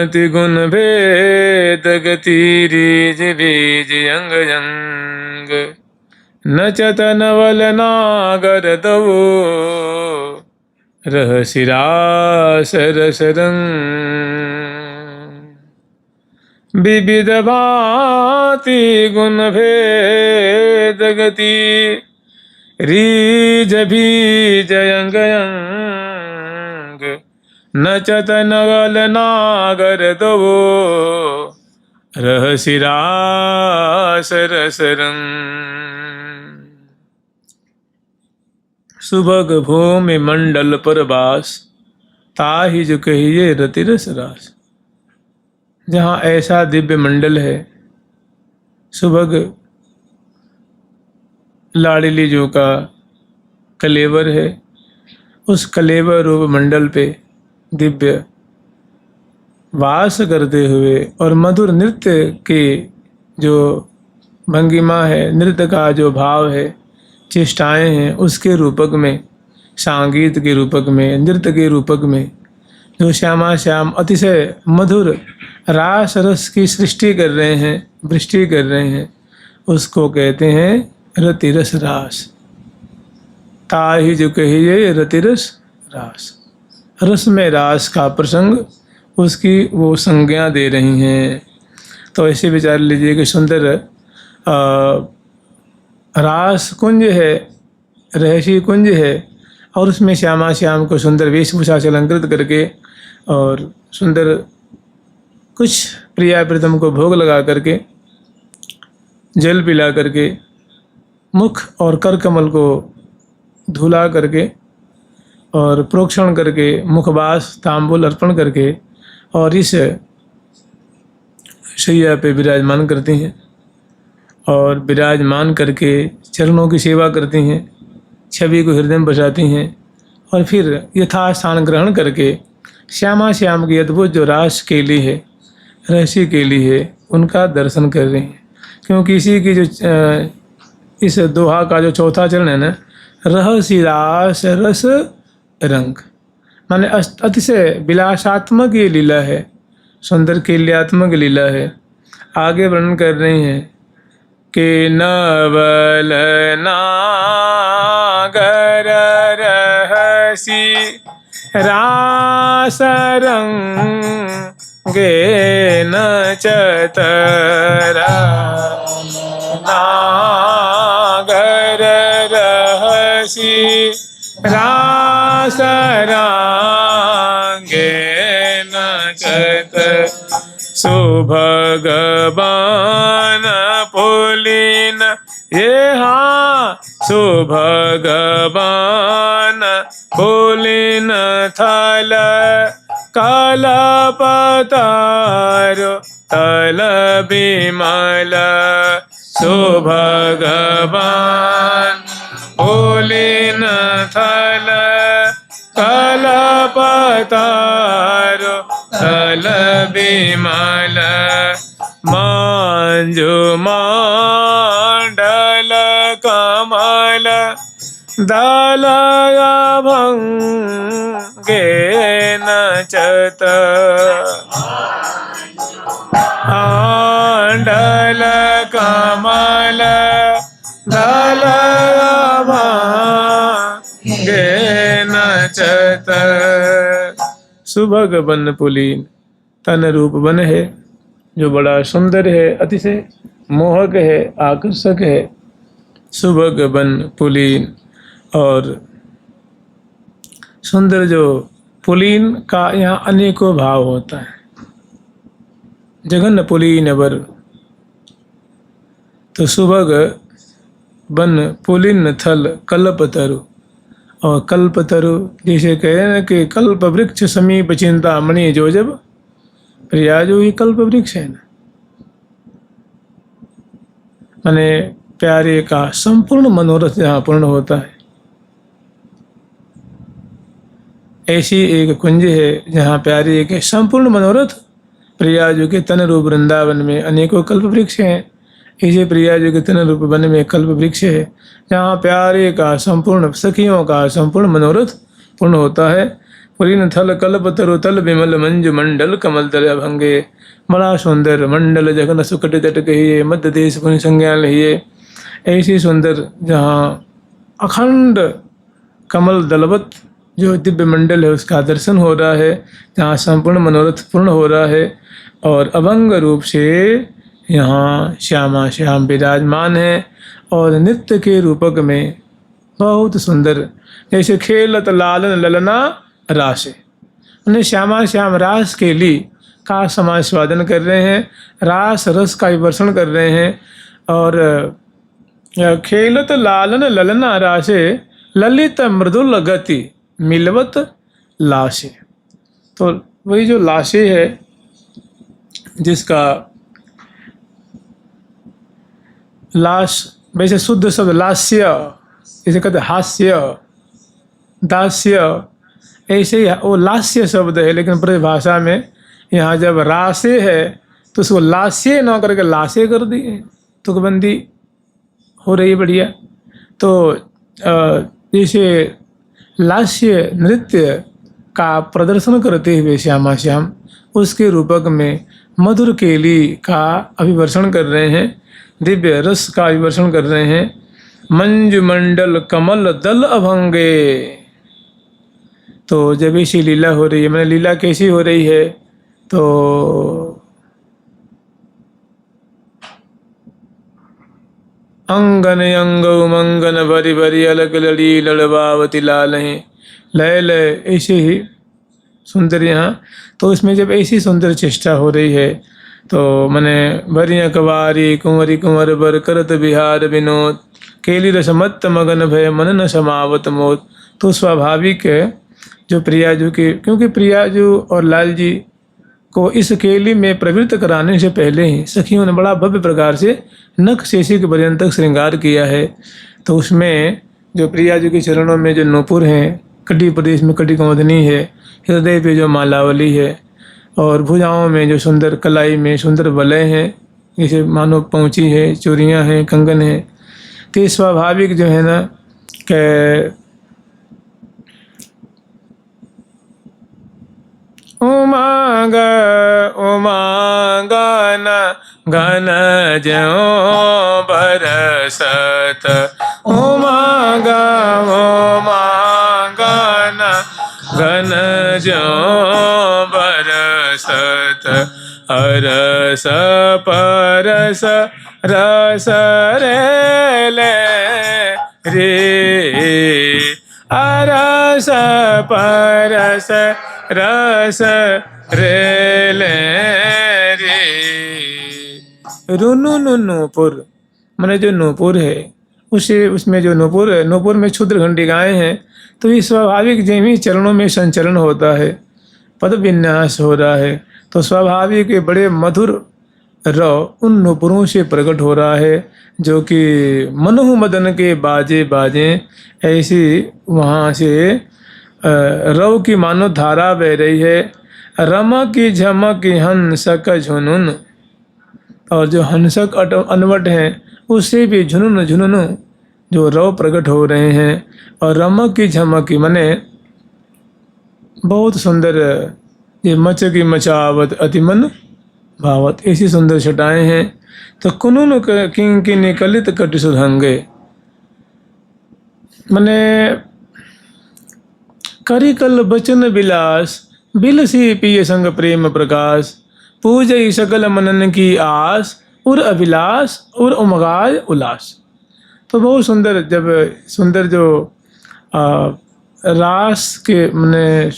मति गुण भेद गति रीज बीज अंग अंग नचत नवल नागर दवो रह सिरास रस रंग विविध भांति गुण भेद गति रीज बीज अंग अंग नचत नवल नागर दवो रह सिरास रस रंग। सुभग भूमि मंडल पर बास ताहि जो कहिए रति रस रास। जहाँ ऐसा दिव्य मंडल है, सुभग लाड़ली जो का कलेवर है, उस कलेवर रूप मंडल पे दिव्य वास करते हुए और मधुर नृत्य के जो भंगिमा है, नृत्य का जो भाव है, चेष्टाएं हैं, उसके रूपक में, संगीत के रूपक में, नृत्य के रूपक में जो श्यामा श्याम अतिशय मधुर रास रस की सृष्टि कर रहे हैं, वृष्टि कर रहे हैं, उसको कहते हैं रति रस रास। ताहि जो कहिए रति रस रास। रस में रास का प्रसंग, उसकी वो संज्ञा दे रही हैं। तो ऐसे विचार लीजिए कि सुंदर रास कुंज है, रहसी कुंज है, और उसमें श्यामा श्याम को सुंदर वेशभूषा से अलंकृत करके और सुंदर कुछ प्रिया प्रीतम को भोग लगा करके, जल पिला करके, मुख और कर कमल को धुला करके और प्रोक्षण करके, मुखवास तांबूल अर्पण करके और इस शैया पे विराजमान करती हैं और विराजमान करके चरणों की सेवा करती हैं, छवि को हृदय में बसाती हैं और फिर यथास्थान ग्रहण करके श्यामा श्याम की अद्भुत जो रास केली है, रहसी केली है, उनका दर्शन कर रही हैं। क्योंकि इसी की जो इस दोहा का जो चौथा चरण है ना, रहसी रास रस रंग, माने अतिशय विलासात्मक ये लीला है, सुंदर केल्यात्मक लीला है। आगे वर्णन कर रही हैं कि नवल नागर रहसी रास रंगे नचतरा नागर रहसी रास रंगे नचत सुभगवान पुलिन ये हाँ सुभगवान पुलिन थल कलपतारो तल बिमल सुभगवान पुलिन थल कलपतारो तल बिमल मंजु मंडल कमल दलय भंगे नचत मंडल कमल दलय भंगे नचत। सुभग बन पुलीन, तन रूप बन है जो बड़ा सुंदर है, अतिशय मोहक है, आकर्षक है। सुभग बन पुलीन, और सुंदर जो पुलीन का यहाँ अनेकों भाव होता है। जगन पुलीन वर, तो सुभग बन पुलिन थल कल्पतरु, और कल्पतरु जैसे कह रहे हैं कि कल्प वृक्ष समीप चिंतामणि जो जब प्रिया, जो ही कल्प वृक्ष है ना, माने प्यारे का संपूर्ण मनोरथ जहाँ पूर्ण होता है, ऐसी एक कुंज है जहाँ प्यारे के संपूर्ण मनोरथ प्रिया जो के तन रूप वृंदावन में अनेकों कल्प वृक्ष हैं। इसे प्रिया जो के तन रूप वन में कल्प वृक्ष है जहाँ प्यारे का संपूर्ण, सखियों का संपूर्ण मनोरथ पूर्ण होता है। पुरीन थल कल्प तरु तल विमल मंजु मंडल कमल तल अभंगे। बड़ा सुंदर मंडल जगन सुकट जट कहिए, मध्य देश पुनि संज्ञा लहिए। ऐसी सुंदर जहाँ अखंड कमल दलवत जो दिव्य मंडल है उसका दर्शन हो रहा है, जहाँ संपूर्ण मनोरथ पूर्ण हो रहा है। और अभंग रूप से यहाँ श्यामा श्याम विराजमान है और नृत्य के रूपक में बहुत सुंदर, जैसे खेलत लालन ललना रासे, उन्हें श्यामा श्याम रास के लिए का समास्वादन कर रहे हैं, रास रस का विवर्षण कर रहे हैं। और खेलत लालन ललना रासे, ललित मृदुल गति मिलवत लाशे। तो वही जो लाशे है जिसका लाश वैसे शुद्ध शब्द लास्य, जैसे कहते हास्य दास्य, ऐसे ही वो लास्य शब्द है, लेकिन परिभाषा में यहाँ जब रासे है तो उसको लास्य न करके लाशे कर दिए, तुकबंदी हो रही है बढ़िया। तो जैसे लास्य नृत्य का प्रदर्शन करते हुए श्यामा श्याम उसके रूपक में मधुर केली का अभिवर्षण कर रहे हैं, दिव्य रस का अभिवर्षण कर रहे हैं। मंजु मंडल कमल दल अभंगे। तो जब ऐसी लीला हो रही है, मैंने लीला कैसी हो रही है, तो अंगन अंग मंगन भरी भरी अलग लड़ी लड़बावती लाल हैं, लय लय ऐसे ही सुंदर यहाँ। तो इसमें जब ऐसी सुंदर चेष्टा हो रही है तो मने भरिया कवारी कुंवरी कुंवर बर करत बिहार विनोद, केली रस मत मगन भय मन न समावत मोद। तो स्वाभाविक है जो प्रियाजू के, क्योंकि प्रियाजू और लाल जी को इस केली में प्रवृत्त कराने से पहले ही सखियों ने बड़ा भव्य प्रकार से नख शेषी के पर्यंत तक श्रृंगार किया है। तो उसमें जो प्रियाजू के चरणों में जो नूपुर हैं, कटी प्रदेश में कटी कौंदनी है, हृदय पे जो मालावली है, और भुजाओं में जो सुंदर कलाई में सुंदर वलय हैं, जैसे मानो पहुँची है, चूड़ियाँ हैं, कंगन है। तो स्वाभाविक जो है ना कि उमांग उमांग घन ज्यों बरसत, उमांग उमांग घन ज्यों बरसत, अरस परस रस रे ले रे, अरस परस रस रे ले रे। रुनु नूपुर माने जो नूपुर है उसे, उसमें जो नूपुर है, नूपुर में क्षुद्र घंटिकाएँ हैं। तो ये स्वाभाविक जैसे चरणों में संचलन होता है, पद विन्यास हो रहा है, तो स्वाभाविक बड़े मधुर रव उन नूपुरों से प्रकट हो रहा है, जो कि मनोह मदन के बाजे बाजे ऐसी वहाँ से रव की मानो धारा बह रही है। रमक झमक हंसक झुनुन, और जो हंसक अनवट हैं उससे भी झुनुन झुनुन जो रव प्रकट हो रहे हैं। और रमक की झमक माने बहुत सुंदर, ये मचकी मचावत अतिमन भावत, ऐसी सुंदर छटाएं हैं। तो कुनुन किंकिनी कलित कटि सुधंगे, मने करिकल बचन विलास, बिलसी पिय संग प्रेम प्रकाश, पूजई सकल मनन की आस, उर अभिलाष उर उमगाय उल्लास। तो बहुत सुंदर, जब सुंदर जो रास के मने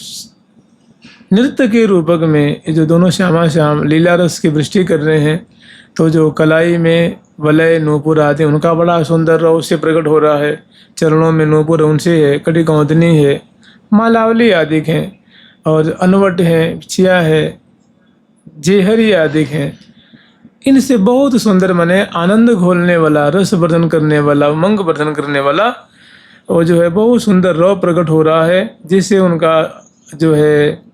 नृत्य के रूपक में जो दोनों श्यामा श्याम लीला रस की वृष्टि कर रहे हैं, तो जो कलाई में वलय नूपुर आदि उनका बड़ा सुंदर रव से प्रकट हो रहा है, चरणों में नूपुर उनसे है, कटी कौंदनी है, मालावली आदि हैं, और अनवट हैं, छिया है, जेहरी आदि हैं। इनसे बहुत सुंदर माने आनंद घोलने वाला, रस वर्धन करने वाला, उमंग वर्धन करने वाला वो जो है बहुत सुंदर रव प्रकट हो रहा है, जिससे उनका जो है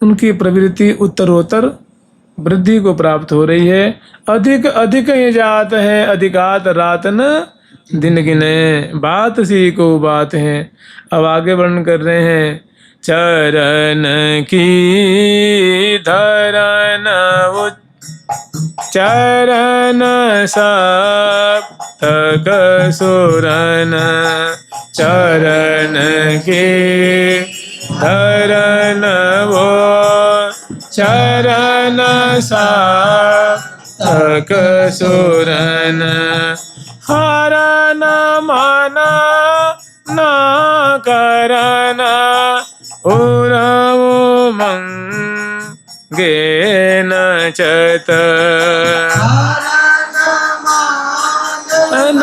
उनकी प्रवृत्ति उत्तरोत्तर वृद्धि को प्राप्त हो रही है। अधिक अधिक ये जात है अधिकात रातन दिन गिने बात सी को बात है। अब आगे वर्णन कर रहे हैं। चरण की धरन चरण सप्तक सुरन चरण के धरन वो चरण सप्तक सुरन हरन मन न करन उरव मंगे न चत न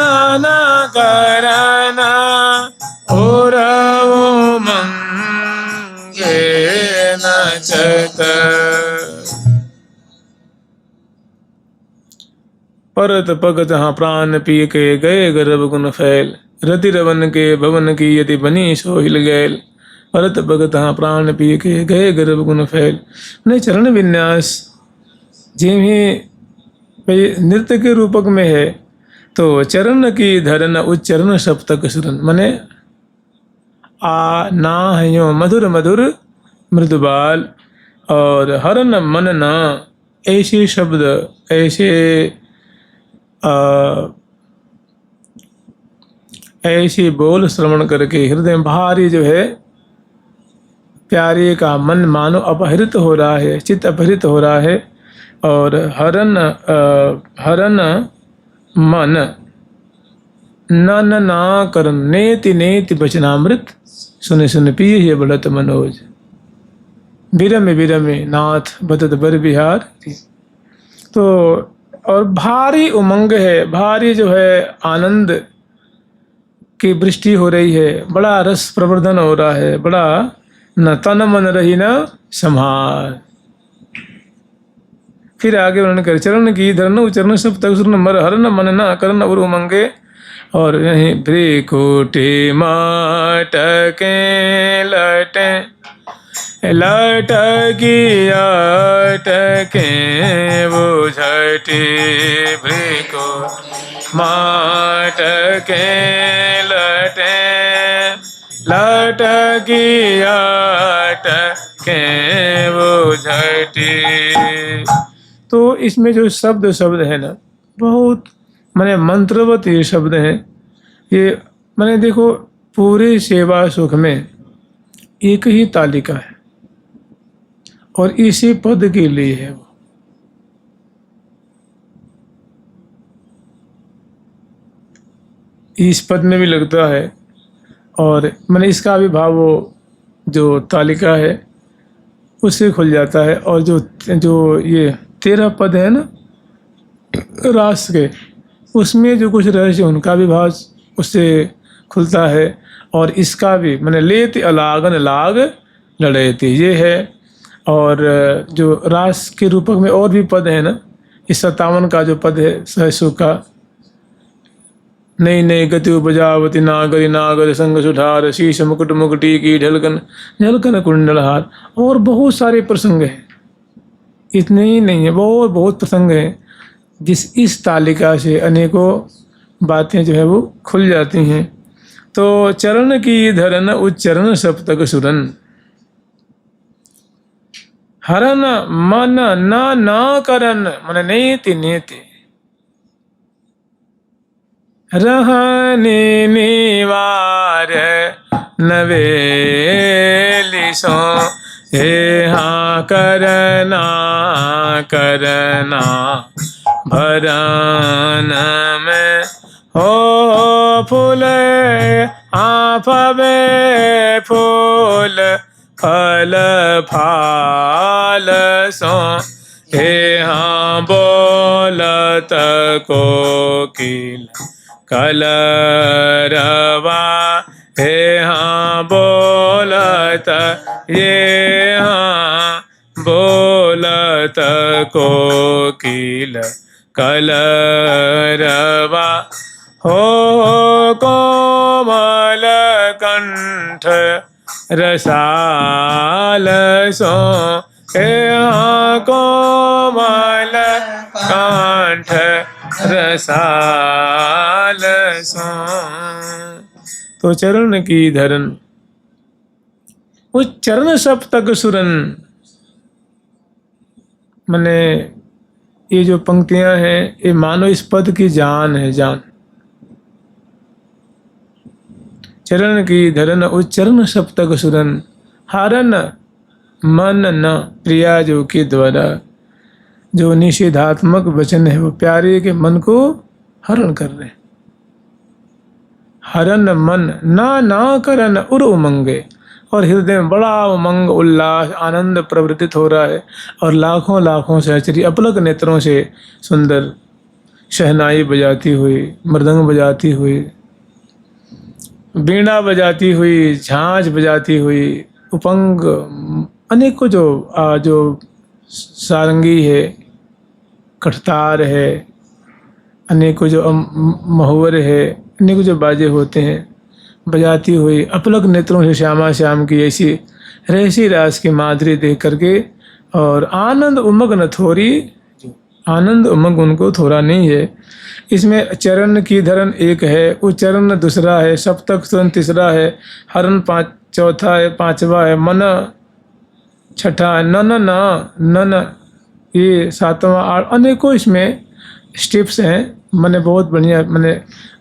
करन उरव मंगे न चत। परत पगत हाँ प्राण पिय के गए गर्भ गुण फैल रति रवन के भवन की यदि बनी सो हिल गैल। परत भगत हाँ प्राण पिय के गए गर्भ गुण फैल। मैंने चरण विन्यास जिन्हें नृत्य के रूपक में है तो चरण की धरन उच्चरण सप्तक सुरन मने आ ना हयो मधुर मधुर मृदुबाल और हरन मन न ऐसे शब्द ऐसे ऐसी बोल श्रवण करके हृदय भारी जो है प्यारे का मन मानो अपहृत हो रहा है, चित्त अपहृत हो रहा है। और हरन मन न ना करन नेति नेति वचनामृत सुने सुन पिए ये बढ़त मनोज विरमे विरमे नाथ बदत बर बिहार। तो और भारी उमंग है, भारी जो है आनंद की वृष्टि हो रही है, बड़ा रस प्रवर्धन हो रहा है, बड़ा न तन मन रही न संहार। फिर आगे वर्णन कर चरण की धरन उचरण सब तक सुरन मर हरन मन न करन और उमंगे। और यहीं भ्रिकुटी माटके लटे लटकी अटके बुझटी भ्रिकु माटके लटे लटकी अटके बुझटी। तो इसमें जो शब्द है ना बहुत माने मंत्रवत ये शब्द हैं। ये माने देखो पूरे सेवा सुख में एक ही तालिका है और इसी पद के लिए है वो। इस पद में भी लगता है और मैंने इसका भी भाव वो जो तालिका है उससे खुल जाता है। और जो ये 13 पद है ना रास के उसमें जो कुछ रहस्य उनका भी भाव उससे खुलता है। और इसका भी मैंने लेत अलागन लाग लड़ेती ये है। और जो रास के रूपक में और भी पद है ना इस 57 का जो पद है सहसु का नई नई गति उपजावती नागरी नागर संग सुधार शीश मुकुट मुकुटी की ढलकन झलकन कुंडलहार। और बहुत सारे प्रसंग हैं, इतने ही नहीं है, बहुत प्रसंग हैं जिस इस तालिका से अनेकों बातें जो है वो खुल जाती हैं। तो चरण की धरन उच्चरण सप्तक सुरन हरन मन न करन मन नेति नेति रहने निवार नवेली सो हे हाँ करना करना भरन में हो फूल आफबे फूल फल फाल सो हे हाँ बोलत कोकिल कलरवा हे हाँ बोलत ये हाँ बोलत कोकिल कलरवा हो कोमल कंठ रसाल सो हे हाँ कोमल कंठ रसाल सो। तो चरण की धरन, उस चरण सप्तक सुरन, मने ये जो पंक्तियां हैं ये मानो इस पद की जान है, जान। चरण की धरन उस चरण सप्तक सुरन, हरन मन न प्रिया जो के द्वारा। जो निषेधात्मक वचन है वो प्यारे के मन को हरण कर रहे हैं। हरन मन ना करन उर उमंगे, और हृदय में बड़ा उमंग उल्लास आनंद प्रवृत्तित हो रहा है। और लाखों लाखों सहचरी अपलक नेत्रों से सुंदर शहनाई बजाती हुई, मृदंग बजाती हुई, वीणा बजाती हुई, झांझ बजाती हुई, उपंग अनेकों जो सारंगी है, कठतार है, अनेकों जो महुवर है, अनेकों जो बाजे होते हैं, बजाती हुई अपलक नेत्रों से श्यामा श्याम की ऐसी रहसी रास की माधुरी देख करके, और आनंद उमग न थोरी, आनंद उमग उनको थोड़ा नहीं है। इसमें चरण की धरन एक है, उच्चरण दूसरा है, सप्तक सुरन तीसरा है, हरण चौथा है, पांचवा है, मन छठा है, नन ये सातवां, अनेकों इसमें स्टेप्स हैं। मैंने बहुत बढ़िया, मैंने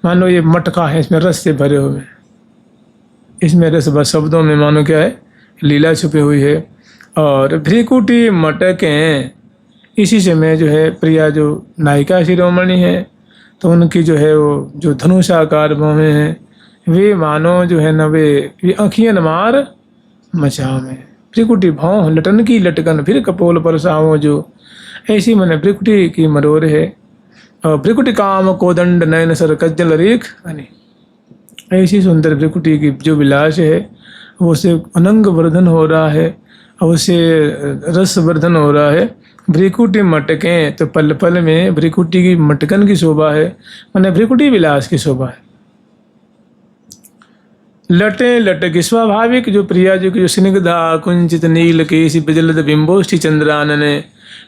मानो ये मटका है, इसमें रस से भरे हुए, इसमें रस बस शब्दों में मानो क्या है, लीला छुपी हुई है। और भ्रिकुटी मटकें, इसी से मैं जो है प्रिया जो नायिका शिरोमणि है, तो उनकी जो है वो जो धनुषाकार भौहें हैं, वे मानो जो है न वे अखियन मार मचा में। भ्रिकुटी भौं लटन की लटकन, फिर कपोल पर सावों जो, ऐसी मैंने भ्रिकुटी की मरोर है। और भ्रिकुटी काम कोदंड नयन सर कज्जल रेख, ऐसी सुंदर भ्रिकुटी की जो विलास है वो से अनंग वर्धन हो रहा है, और उससे रस वर्धन हो रहा है। भ्रिकुटी मटकें, तो पल पल में भ्रिकुटी की मटकन की शोभा है, मैंने भ्रिकुटी विलास की शोभा है। लटे लटकी स्वाभाविक जो प्रिया जो की जो स्निग्धा कुंचित नील केसी बिजलद बिंबोष्ठी चंद्रानने,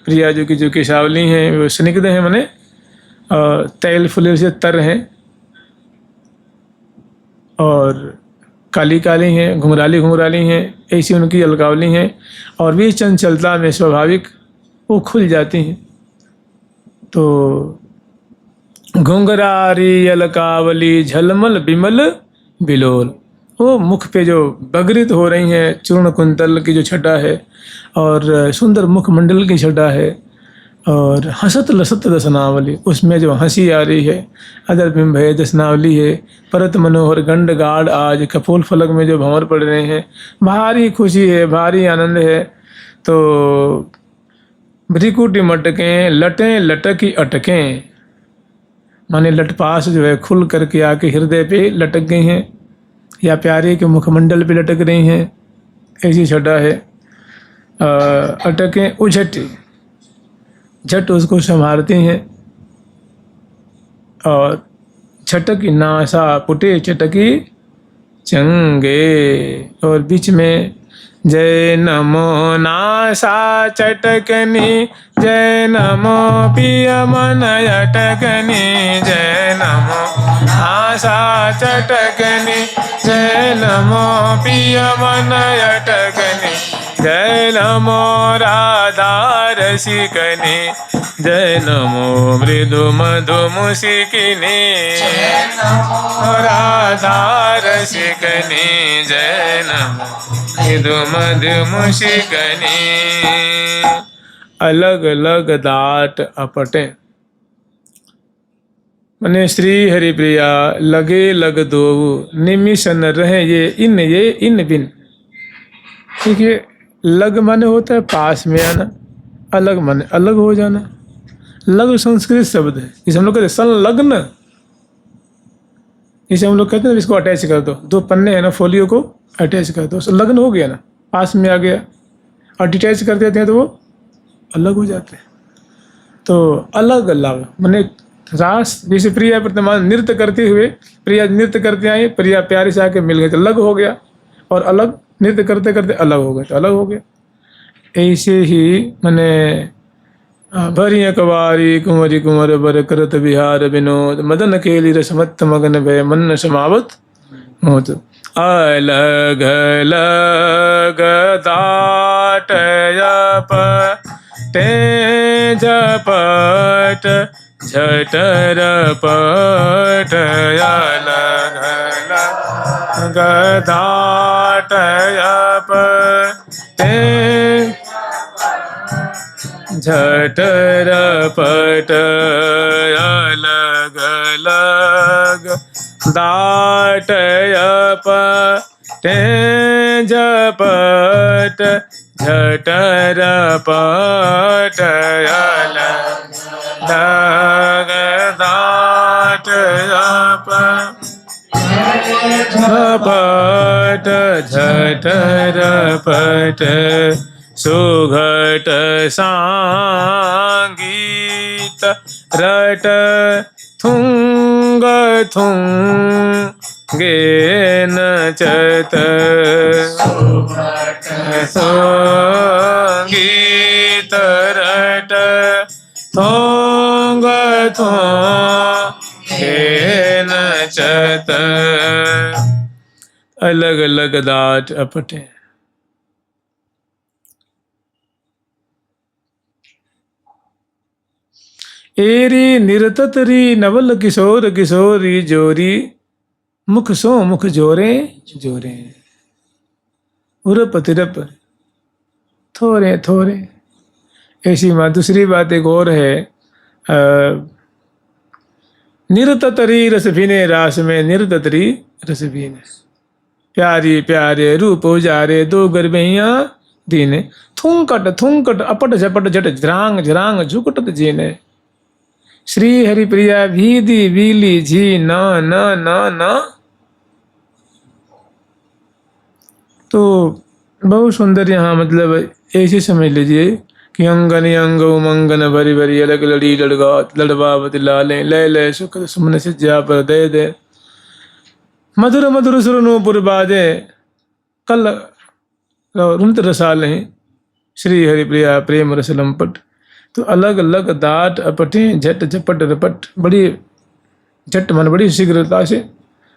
प्रिया जो की जो केशावली हैं वो स्निग्ध हैं, मैंने तैल फुले से तर हैं, और काली काली हैं, घुंघराली घुंघराली हैं, ऐसी उनकी अलकावली हैं। और भी चंचलता में स्वाभाविक वो खुल जाती हैं। तो घुंघरारी अलकावली झलमल बिमल बिलोल, वो मुख पे जो बगरित हो रही हैं, चूर्ण कुंतल की जो छटा है, और सुंदर मुखमंडल की छटा है, और हसत लसत दसनावली, उसमें जो हंसी आ रही है, अदर बिंब है, दसनावली है, परत मनोहर गंड गाढ़ आज कपोल फलक में जो भंवर पड़ रहे हैं, भारी खुशी है, भारी आनंद है। तो भ्रिकुटी मटकें लटें लटकी अटकें, माने लटपास जो है खुल करके आके हृदय पे लटक गई हैं, या प्यारे के मुखमंडल पे लटक रही हैं, ऐसी छटा है। अटकें उझटी, झट उसको संभालती हैं, और छटकी नासा पुटे चटकी चंगे, और बीच में जय नमो नासा चटकनी, जय नमो पिय मन अटकनी, जय नमो नासा चटकनी, जय नमो पिय मन अटकनी, जय नमो राधा रसिकनी, जय नमो मृदु मधु मुसिकिनी, जय नमो राधा रसिकनी, जय नमो मृदु मधु मुसिकनी। अलग अलग दाट अपटे, मने श्री हरि प्रिया लगे लग दो, निमिषन रहे ये इन बिन। ठीक है, लग माने होता है पास में आना, अलग माने अलग हो जाना। लग संस्कृत शब्द है, जिसे हम लोग कहते हैं संलग्न, जिसे हम लोग कहते हैं इसको अटैच कर दो, दो पन्ने हैं ना फोलियो को अटैच कर दो, लग्न हो गया ना, पास में आ गया। और डिटैच कर देते हैं तो वो अलग हो जाते हैं। तो अलग अलग माने रास, जैसे प्रिया वर्तमान नृत्य करते हुए, प्रिया नृत्य करते आई, प्रिया प्यारे से आके मिल गए तो अलग हो गया, और अलग नृत्य करते करते अलग हो गए तो अलग हो गया। ऐसे ही मैंने भरिय कवारी कुंवरी कुंवर बर करत विहार विनोद मदन केली रसमत्त मगन भय मन समावत मोद अलग अलग दाटयप ते झपट झटर पट अलग अलग दाटयप ते झटर पट अलग अलग दाटयप ते झपट झटर पट अलग दाटयप झपट झटर पट सुघट सांगीत रट थुंग थुंगे नचत संगीत रट थुंग थुंगे नचत अलग अलग दाट अपटे एरी निरततरी नवल किशोर किशोरी जोरी मुख सो मुख जोरे जोरे उरप तिरप थोरे थोरे। ऐसी दूसरी बात एक और है निरततरी रस भीने रास में निरततरी रस भीने प्यारी प्यारे रूप उजारे दो गरबैया दीने थुंकट अपट झपट झट झरांग झरांग झुकटत जीने श्री हरिप्रिया भीदी बीली जी न न न न। तो बहुत सुंदर यहाँ मतलब ऐसे समझ लीजिए कि अंगन अंग उमंगन भरी भरी अलग लड़ी लड़गा लड़बावती लाले लय लय सुख सुमन से जा पर दे दे मधुर मधुर सुर नूपुर बाजे कल रुमत रसाले श्री हरिप्रिया प्रेम रस लंपट। तो अलग अलग दाट अपटे झट झपट रपट बड़ी झट मन बड़ी शीघ्रता से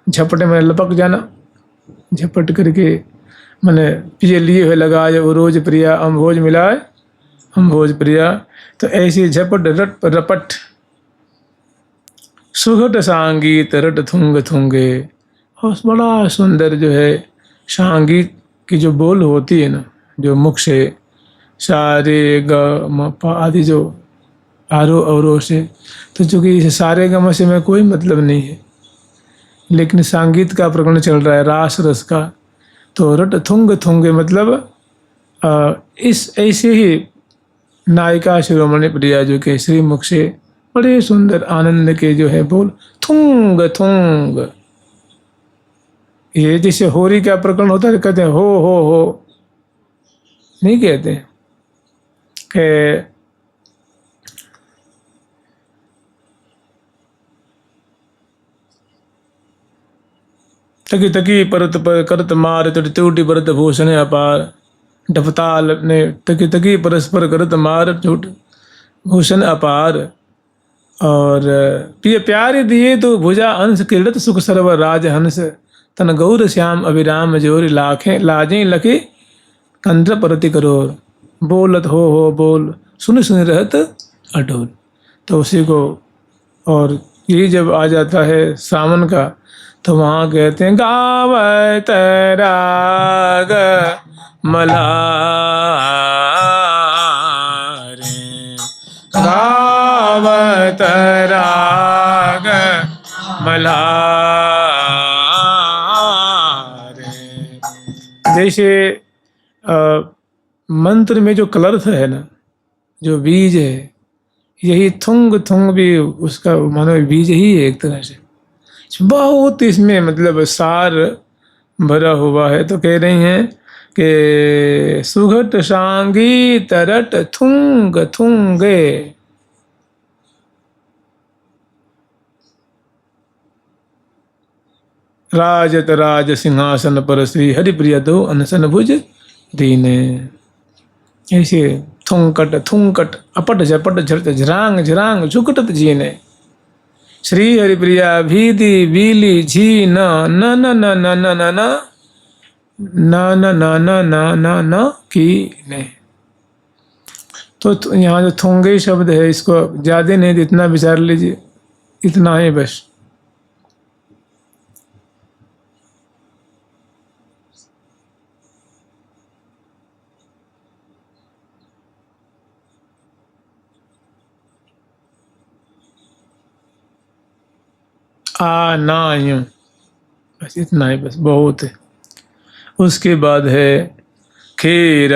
झपटे में लपक जाना झपट करके मैंने पिए लिए हुए लगाए वो रोज प्रिया अम्भोज मिलाए अम्भोज प्रिया। तो ऐसी झपट रट रपट सुघट सांगीत रट थुंग थुंगे और बड़ा सुंदर जो है सांगीत की जो बोल होती है ना जो मुख से सारे ग म प आदि जो आरोह अवरोह से तो चूँकि इसे सारे गम से में कोई मतलब नहीं है लेकिन संगीत का प्रकरण चल रहा है रास रस का। तो रट थुंग थुंगे मतलब इस ऐसे ही नायिका शिरोमणि प्रिया जो के श्री मुख से बड़े सुंदर आनंद के जो है बोल थुंग थुंग। ये जैसे होरी का प्रकरण होता है कहते हैं हो नहीं कहते कि तकी तकी परत पर करत मार टूटी परत भूषण अपार डपताल ने तकी तकी परस्पर करत मार टूट भूषण अपार। और पिय प्यारे दिए तो भुजा अंश किरत सुख सर्व राज हंस तन गौर श्याम अभिराम जोरी लाखें लाजें लखे कंद्र परति करोर बोलत हो बोल सुन सुन रहत अडोल। तो उसी को और ये जब आ जाता है सावन का तो वहाँ कहते हैं गावत राग मलारे गावत राग मलारे। जैसे मंत्र में जो कलर्थ है ना जो बीज है यही थुंग थुंग भी उसका मानो बीज ही है एक तरह से बहुत इसमें मतलब सार भरा हुआ है। तो कह रही हैं कि सुघट सांगी तरट थुंग थुंगे राजत राज सिंहासन पर श्री हरिप्रिय दो अनसन भुज दीने। ऐसे थुंकट थुंकट अपट झपट झरत झरांग झरांग झुकटत जीने। श्री हरिप्रिया भीदी बीली झी न न न न न न न न न न न न न न की ने। तो यहाँ जो थोंगे शब्द है इसको ज्यादा नहीं, इतना विचार लीजिए, इतना है बस। आ ना यूं, बस इतना ही, बस बहुत है। उसके बाद है खीर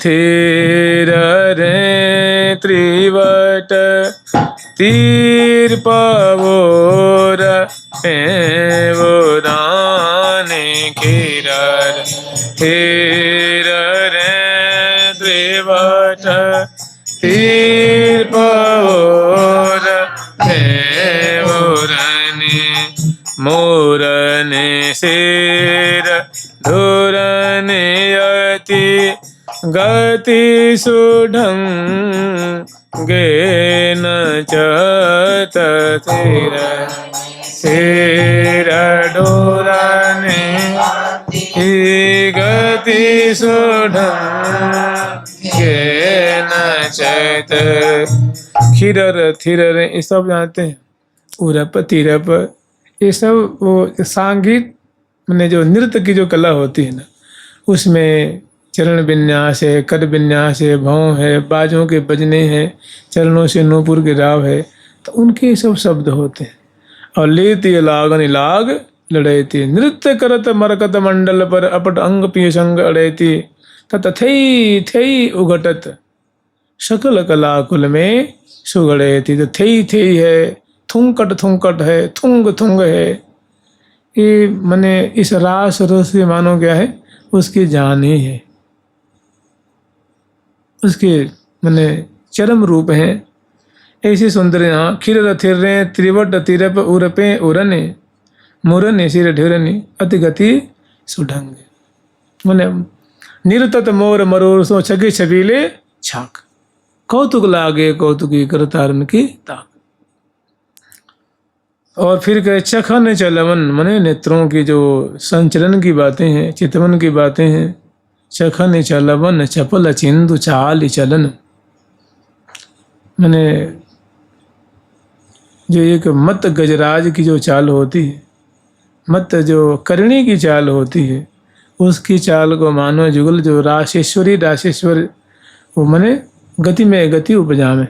थीर रे त्रिवट तीर पवोर एवराने। खीर थीर रे त्रिवट तीर पवोर एवराने। मोरने शेर धुरने अति गति सुढंगे नचत तेर। शेर ढोरने गति सुढंगे नचत। खीरर थीरर ये सब जानते हैं, उरप तिरप ये सब वो सांगीत मैंने जो नृत्य की जो कला होती है ना, उसमें चरण विन्यास है, कर विन्यास है, भौं है, बाजों के बजने हैं, चरणों से नूपुर के राव है, तो उनके सब शब्द होते हैं। और लेती लागन लाग लड़ेती नृत्य करत मरकत मंडल पर अपट अंग पिय संग अड़ेती। तत थई थई उघटत सकल कला कुल में सुगड़ेती। तो थई थई है, थुंकट थुंकट है, थुंग थुंग है। ये माने इस रास रस के मानो क्या है, उसकी जान ही है, उसके माने चरम रूप हैं। ऐसे सुंदर यहाँ खीर थिर त्रिवट तिरप उरपे उरने मुरने सिर ढेरने अति गति सुढंगे। माने निरतत मोर मरोर सो छगे छबीले छाक। कौतुक लागे कौतुकी करतारन की ताक। और फिर कहे चखन चलवन, मने नेत्रों की जो संचलन की बातें हैं, चितवन की बातें हैं। चखन चलवन चपल चिंदु चाल चलन, मने जो एक मत गजराज की जो चाल होती है, मत जो करणी की चाल होती है, उसकी चाल को मानो जुगल जो राशेश्वरी राशेश्वर वो मने गति में गति उपजा में,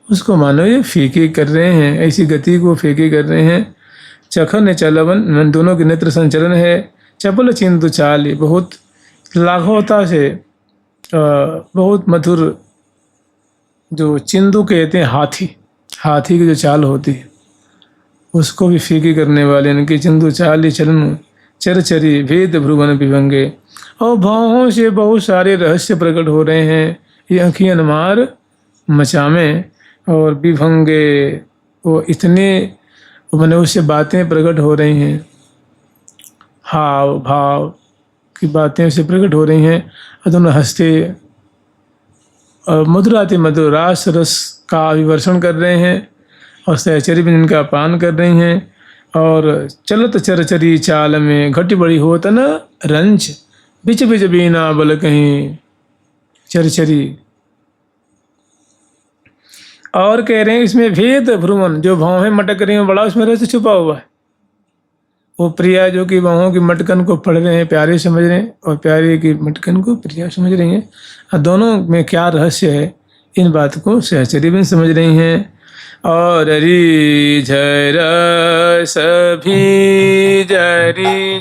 उसको मानो ये फीकी कर रहे हैं, ऐसी गति को फीकी कर रहे हैं। चखन चलवन दोनों के नेत्र संचलन है। चपल चिंतु चाल बहुत लाघवता से बहुत मधुर, जो चिंदु कहते हैं हाथी, हाथी की जो चाल होती है उसको भी फीकी करने वाले इनकी चिंदु चाल चलन चरचरी भेद भ्रुवन विभंगे। और भावों से बहुत सारे रहस्य प्रकट हो रहे हैं। ये अखियन मार मचामे और विभंगे, वो इतने मैंने उससे बातें प्रकट हो रही हैं, हाव भाव की बातें उससे प्रकट हो रही हैं। और दोनों हंसते और मधुराति मधुर रास रस का अभिवर्षण कर रहे हैं और सहचरी भी इनका पान कर रही हैं। और चलत चरचरी चाल में घटी बड़ी होत न रंच, बिच बिच बीना बल कहीं चरचरी। और कह रहे हैं इसमें भेद भ्रुवन, जो भाव है मटक रही हैं बड़ा उसमें रहस्य छुपा हुआ है। वो प्रिया जो कि भावों की मटकन को पढ़ रहे हैं, प्यारे समझ रहे हैं, और प्यारे की मटकन को प्रिया समझ रही हैं। और दोनों में क्या रहस्य है, इन बात को सहचरी भी समझ रही हैं। और री झर सभी जरी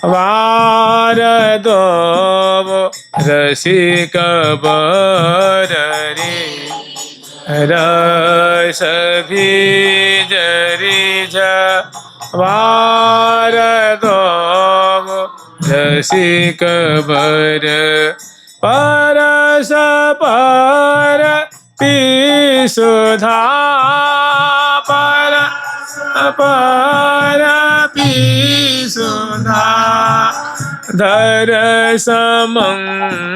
वार दो रसिक बररी रस भी जरी वार दो रसिक बर परस पर पी सुधा पर पर पी सुधा धर समंग